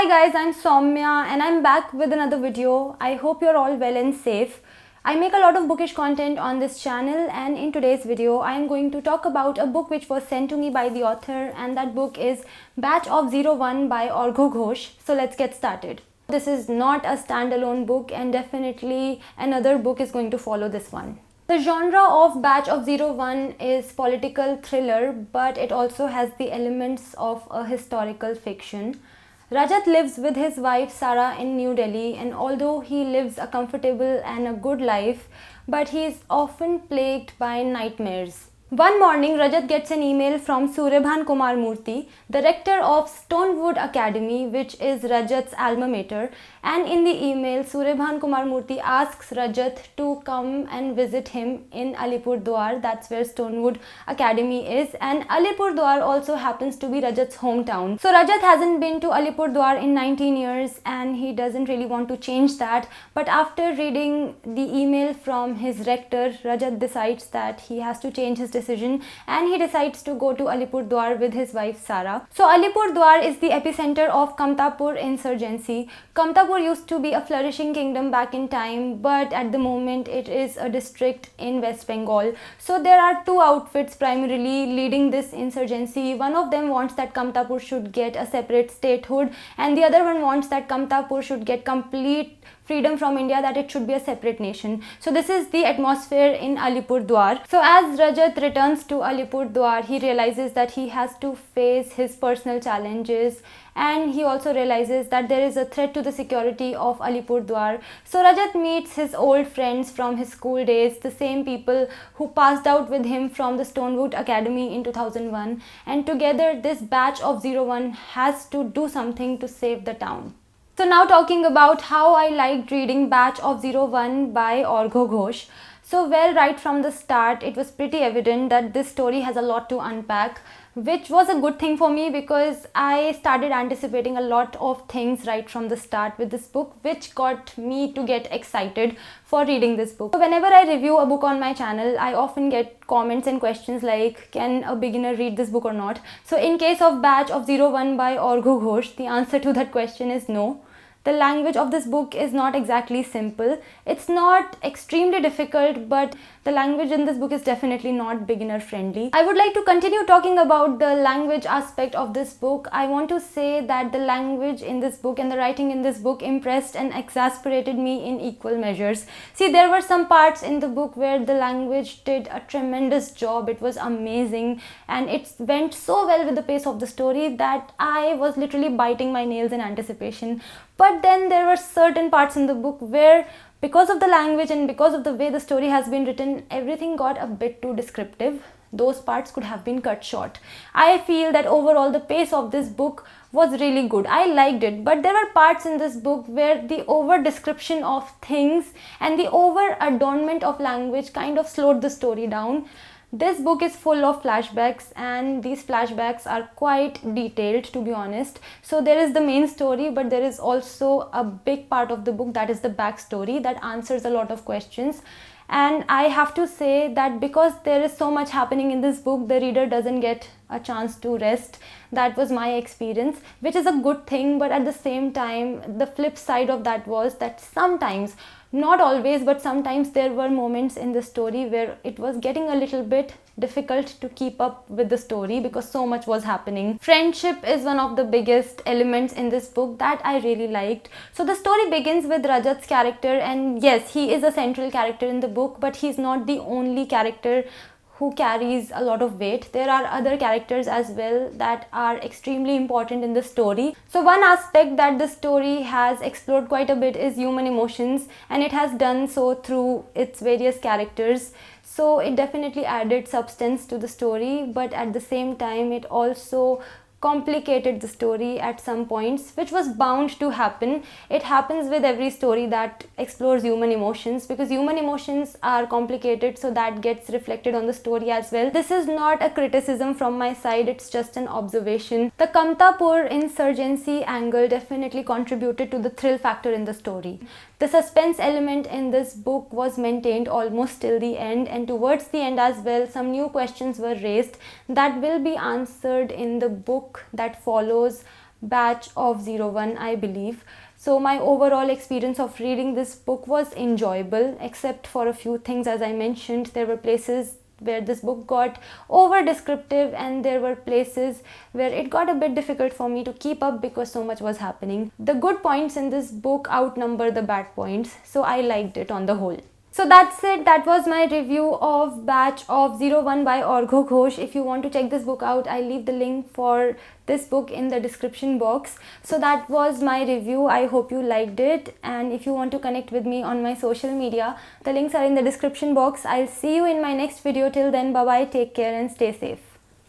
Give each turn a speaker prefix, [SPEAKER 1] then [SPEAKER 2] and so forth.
[SPEAKER 1] Hi guys, I'm Saumya and I'm back with another video. I hope you're all well and safe. I make a lot of bookish content on this channel, and in today's video I am going to talk about a book which was sent to me by the author, and that book is Batch of 01 by Aurgho Ghosh. So let's get started. This is not a standalone book, and definitely another book is going to follow this one. The genre of Batch of 01 is political thriller, but it also has the elements of a historical fiction. Rajat lives with his wife Sara in New Delhi, and although he lives a comfortable and a good life, but he is often plagued by nightmares. One morning, Rajat gets an email from Surebhan Kumar Murthy, the rector of Stonewood Academy, which is Rajat's alma mater, and in the email, Surebhan Kumar Murthy asks Rajat to come and visit him in Alipurdwar. That's where Stonewood Academy is, and Alipurdwar also happens to be Rajat's hometown. So Rajat hasn't been to Alipurdwar in 19 years and he doesn't really want to change that, but after reading the email from his rector, Rajat decides that he has to change his decision, and he decides to go to Alipurdwar with his wife Sara. So Alipurdwar is the epicenter of Kamtapur insurgency. Kamtapur used to be a flourishing kingdom back in time, but at the moment it is a district in West Bengal. So there are two outfits primarily leading this insurgency. One of them wants that Kamtapur should get a separate statehood, and the other one wants that Kamtapur should get complete freedom from India, that it should be a separate nation. So this is the atmosphere in Alipurdwar. So as Rajat returns to Alipurdwar, he realizes that he has to face his personal challenges, and he also realizes that there is a threat to the security of Alipurdwar. So Rajat meets his old friends from his school days, the same people who passed out with him from the Stonewood Academy in 2001, and together this batch of 01 has to do something to save the town. So now talking about how I liked reading Batch of 01 by Aurgho Ghosh. So well, right from the start it was pretty evident that this story has a lot to unpack, which was a good thing for me because I started anticipating a lot of things right from the start with this book, which got me to get excited for reading this book. So whenever I review a book on my channel, I often get comments and questions like, can a beginner read this book or not? So in case of Batch of 01 by Aurgho Ghosh, the answer to that question is no. The language of this book is not exactly simple. It's not extremely difficult, but the language in this book is definitely not beginner friendly. I would like to continue talking about the language aspect of this book. I want to say that the language in this book and the writing in this book impressed and exasperated me in equal measures. See, there were some parts in the book where the language did a tremendous job. It was amazing, and it went so well with the pace of the story that I was literally biting my nails in anticipation. But then there were certain parts in the book where, because of the language and because of the way the story has been written, everything got a bit too descriptive. Those parts could have been cut short. I feel that overall the pace of this book was really good. I liked it, but there were parts in this book where the over description of things and the over adornment of language kind of slowed the story down. This book is full of flashbacks, and these flashbacks are quite detailed, to be honest. So there is the main story, but there is also a big part of the book that is the backstory that answers a lot of questions. And I have to say that because there is so much happening in this book, the reader doesn't get a chance to rest. That was my experience, which is a good thing, but at the same time, the flip side of that was that sometimes, not always, but sometimes there were moments in the story where it was getting a little bit difficult to keep up with the story because so much was happening. Friendship is one of the biggest elements in this book that I really liked. So the story begins with Rajat's character, and yes, he is a central character in the book, but he's not the only character who carries a lot of weight. There are other characters as well that are extremely important in the story. So one aspect that the story has explored quite a bit is human emotions, and it has done so through its various characters. So it definitely added substance to the story, but at the same time it also complicated the story at some points, which was bound to happen. It happens with every story that explores human emotions, because human emotions are complicated, so that gets reflected on the story as well. This is not a criticism from my side, it's just an observation. The Kamtapur insurgency angle definitely contributed to the thrill factor in the story. The suspense element in this book was maintained almost till the end, and towards the end as well, some new questions were raised that will be answered in the book that follows batch of 01, I believe. So my overall experience of reading this book was enjoyable, except for a few things. As I mentioned, there were places where this book got over descriptive, and there were places where it got a bit difficult for me to keep up because so much was happening. The good points in this book outnumber the bad points, so I liked it on the whole. So that's it. That was my review of Batch of 01 by Aurgho Ghosh. If you want to check this book out, I'll leave the link for this book in the description box. So that was my review. I hope you liked it. And if you want to connect with me on my social media, the links are in the description box. I'll see you in my next video. Till then, bye bye, take care and stay safe.